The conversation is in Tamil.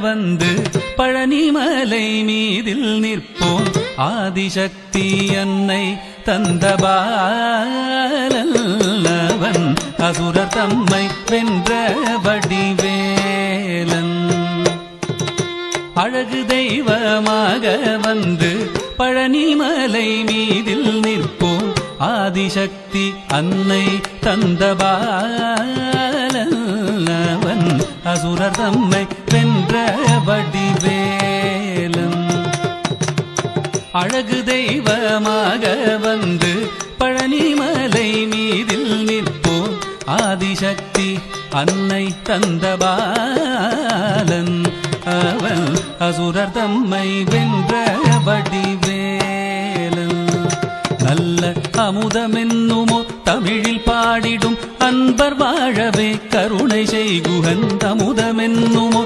வந்து பழனிமலை மீதில் நிற்போம் ஆதிசக்தி அன்னை தந்தபாலன் அசுரர் தம்மை வென்ற வடிவேலன் அழகு தெய்வமாக வந்து பழனிமலை மீதில் நிற்போம் ஆதிசக்தி அன்னை தந்தபாலன் அசுரர் தம்மை வென்ற வடிவேலன் அழகு தெய்வமாக வந்து பழனிமலை மீதில் நிற்போம் ஆதிசக்தி அன்னை தந்தபாலன் அவன் அசுரர் தம்மை வென்ற வடிவேலன் நல்ல அமுதமென்னுமோ தமிழில் பாடிடும் அன்பர் வாழவே கருணை செய்குகன் அமுதமென்னுமோ